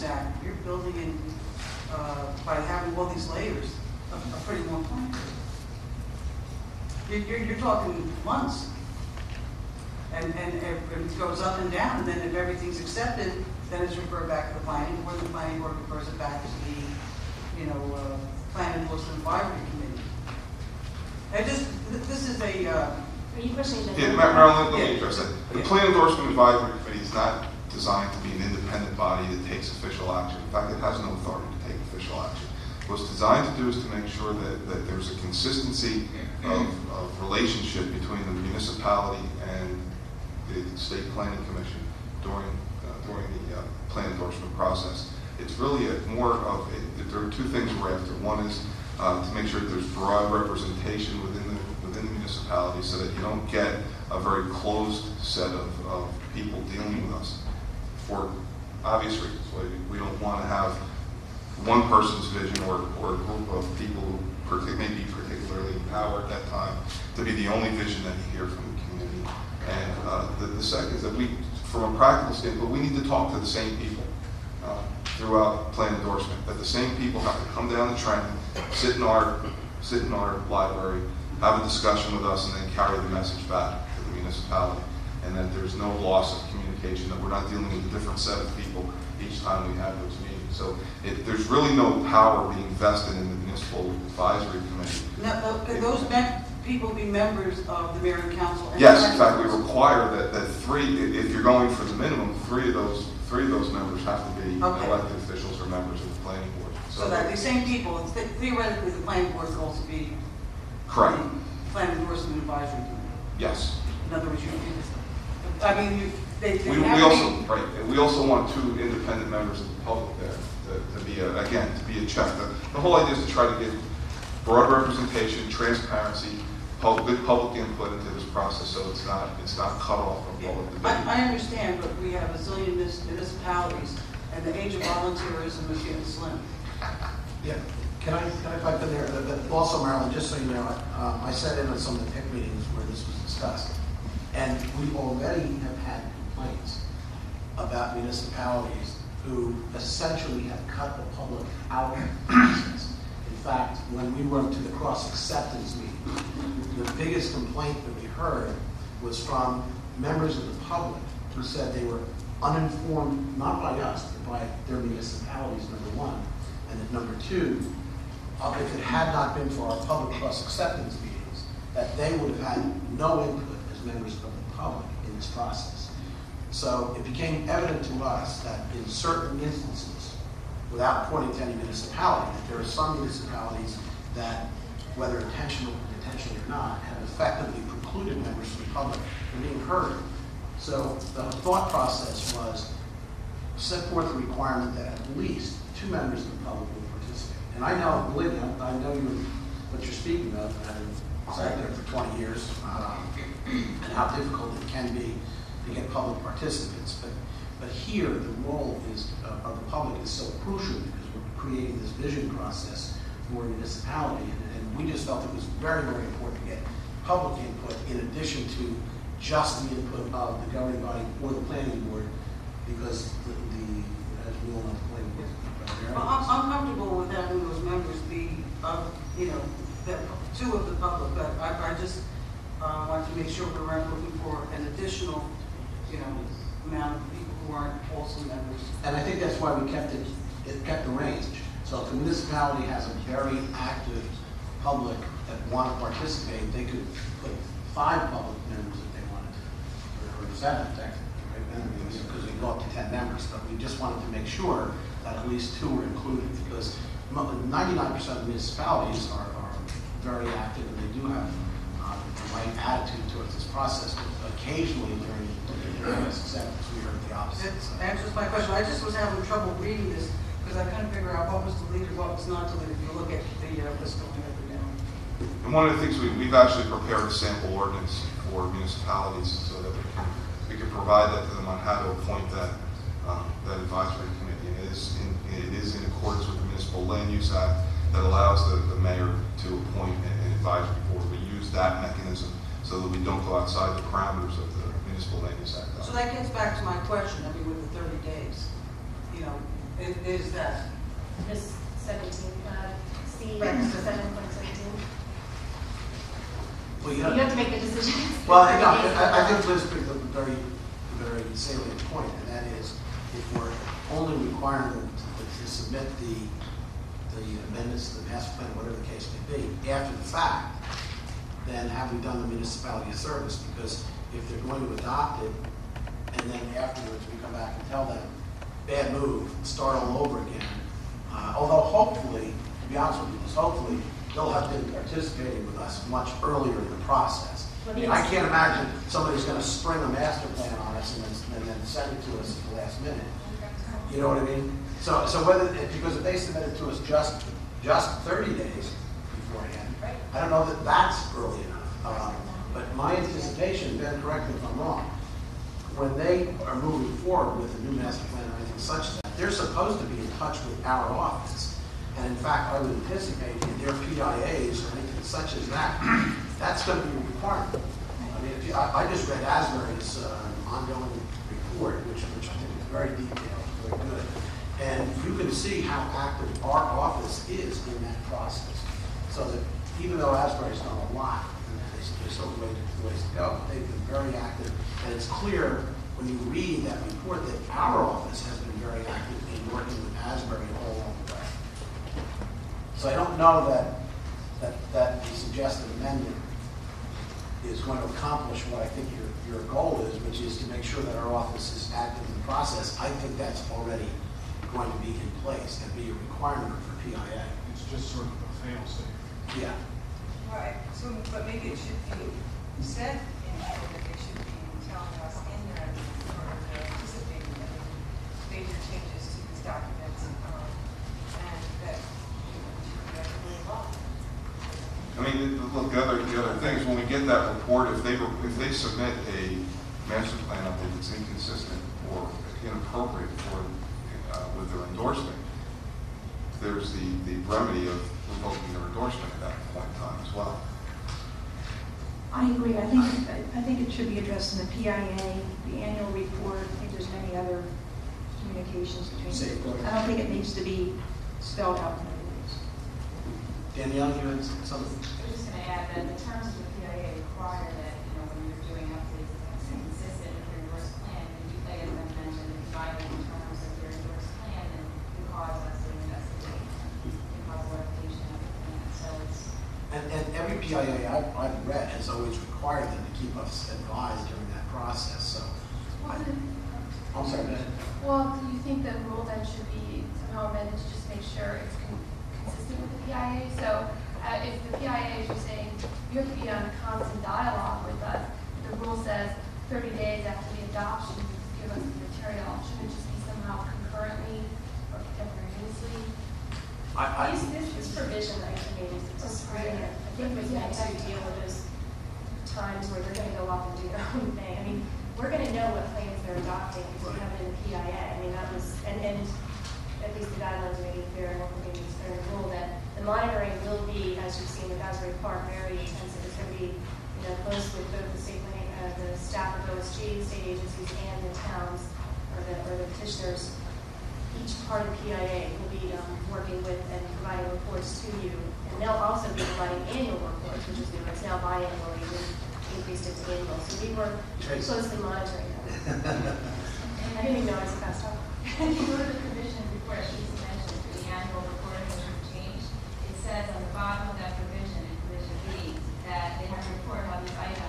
Act, you're building in, by having all these layers, a pretty long plan. You're talking months. And it goes up and down, and then if everything's accepted, then it's referred back to the planning board, the planning board refers it back to the, Plan Enforcement Advisory Committee. This is a, Are you questioning the? Yeah, Marilyn, let me Yeah. address that. The Yeah. Plan Endorsement Advisory Committee is not designed to be an independent body that takes official action. In fact, it has no authority to take official action. What it's designed to do is to make sure that there's a consistency of relationship between the municipality and the State Planning Commission during the plan endorsement process. It's really more of, there are two things we're after. One is to make sure that there's broad representation within the municipality so that you don't get a very closed set of people dealing with us for obvious reasons. We don't want to have one person's vision or a group of people who may be particularly empowered at that time to be the only vision that you hear from the community. And the second is that from a practical standpoint, we need to talk to the same people throughout plan endorsement. That the same people have to come down the Trenton, sit in our library, have a discussion with us, and then carry the message back to the municipality. And that there's no loss of communication, that we're not dealing with a different set of people each time we have those meetings. So there's really no power being vested in the Municipal Advisory Committee. now, could those people be members of the mayor and council? And Yes, in fact, we require that three, if you're going for the minimum, three of those members have to be Okay. elected officials or members of the planning board. So that the same people, theoretically, the planning board could also be Correct. the Plan Endorsement Advisory Committee. Yes. In other words, they We have also, to be, right, and we also want two independent members of the public there to be a check. The whole idea is to try to get broad representation, transparency, good public input into this process, so it's not cut off from public debate. I understand, but we have a zillion municipalities, and the age of volunteerism is getting slim. Yeah, can I pipe in there? But also, Marilyn, just so you know, I sat in on some of the tech meetings where this was discussed, and we already have had complaints about municipalities who essentially have cut the public out of the process. In fact, when we went to the cross-acceptance meeting, the biggest complaint that we heard was from members of the public who said they were uninformed, not by us, but by their municipalities, number one. And then number two, if it had not been for our public cross-acceptance meetings, that they would have had no input as members of the public in this process. So it became evident to us that in certain instances, without pointing to any municipality, that there are some municipalities that, whether intentionally or not, have effectively precluded members of the public from being heard. So the thought process was set forth a requirement that at least two members of the public would participate. And I know, believe me, I know what you're speaking of, and sat there for 20 years, and how difficult it can be to get public participants. But here, the role of the public is so crucial because we're creating this vision process for a municipality, and we just felt it was very, very important to get public input in addition to just the input of the governing body or the planning board, because as we all know, the planning board is very Well, I'm comfortable with having those members be, two of the public, but I just want to make sure we weren't looking for an additional, amount of people who aren't also members. And I think that's why we kept the range. So if a municipality has a very active public that want to participate, they could put 5 public members if they wanted to, or 7 technically, because we go up to 10 members. But we just wanted to make sure that at least 2 were included, because 99% of municipalities are very active and they do have the right attitude towards this process. But occasionally during acceptance, we heard the opposite. That answers my question. I just was having trouble reading this because I couldn't figure out what was deleted, what was not deleted. If you look at the fiscal year now. And one of the things we've actually prepared a sample ordinance for municipalities so that we can provide that to them on how to appoint that advisory committee. And it is in accordance with the Municipal Land Use Act that allows the mayor to appoint an advisory board. We use that mechanism so that we don't go outside the parameters of the Municipal Land Use Act. So that gets back to my question. With the 30 days, It is that. This 17, C, Right. 7.17. Well, You have to make the decision. Well, I think Liz picked up a very, very salient point, and that is, if we're only requiring them to submit the amendments to the master plan, whatever the case may be, after the fact, then have we done the municipality a service? Because if they're going to adopt it, and then afterwards we come back and tell them, bad move, start all over again, although hopefully, to be honest with you, just hopefully, they'll have been participating with us much earlier in the process. I mean, I can't imagine somebody's going to spring a master plan on us and then send it to us at the last minute. You know what I mean? So whether, because if they submit it to us just 30 days beforehand, I don't know that that's early enough. But my anticipation, Ben, correct me if I'm wrong, when they are moving forward with a new master plan or anything such that, they're supposed to be in touch with our office. And in fact, I would anticipate in their PIAs or anything such as that, that's going to be a requirement. I mean, I just read Asbury's ongoing report, which I think is very detailed, very good. And you can see how active our office is in that process. So that even though Asbury's done a lot, and there's still ways to go, they've been very active. And it's clear when you read that report that our office has been very active in working with Asbury all along the way. So I don't know that the suggested amendment is going to accomplish what I think your goal is, which is to make sure that our office is active in the process. I think that's already going to be in place and be a requirement for PIA. It's just sort of a fail-safe. Yeah. Right, so, but maybe it should be said in here that they should be telling us in there or anticipating any major changes to these documents, and that should be actually involved. I mean, look, the other thing is when we get that report, if they submit a master plan update that's inconsistent or inappropriate for with their endorsement, there's the remedy of revoking their endorsement at that point in time as well. I agree. I think it should be addressed in the PIA, the annual report. I think there's many other communications between. Safeguard. I don't think it needs to be spelled out in other ways. Danielle, you had something? I'm just going to add that the terms of the PIA require that, when you're doing updates, it's consistent with your endorsed plan. And you, like as I mentioned, if you violate the terms of your endorsed plan, then you cause us to investigate and cause litigation of the plan. So it's. And every PIA I've read has always required them to keep us advised during that process. So, I'm sorry, go ahead. Well, do you think the rule then should be somehow amended to just make sure it's consistent with the PIA? So if the PIA is just saying you have to be on constant dialogue with us, the rule says 30 days after the adoption, you give us the material. Should it just be somehow concurrently or contemporaneously? This provision that I made is just really, I think was meant to deal with those times where they're going to go off and do their own thing. I mean, we're going to know what plans they're adopting because we have it in the PIA. I mean, that was, and at least the guidelines are making clear, and what we're making clear in the rule that the monitoring will be, as you've seen with Asbury Park, very intensive. It's going to be, close with both the state planning, the staff of OSG, state agencies, and the towns or the petitioners. Each part of the PIA will be working with and providing reports to you. And they'll also be providing annual reports, which is new. It's now biannual, we've increased it to annual. So we were closely monitoring them. I didn't even know I was fast talking. If you go to the provision report, as Lisa mentioned, for the annual reporting that you've changed, it says on the bottom of that provision, in provision B, that they have to report how these items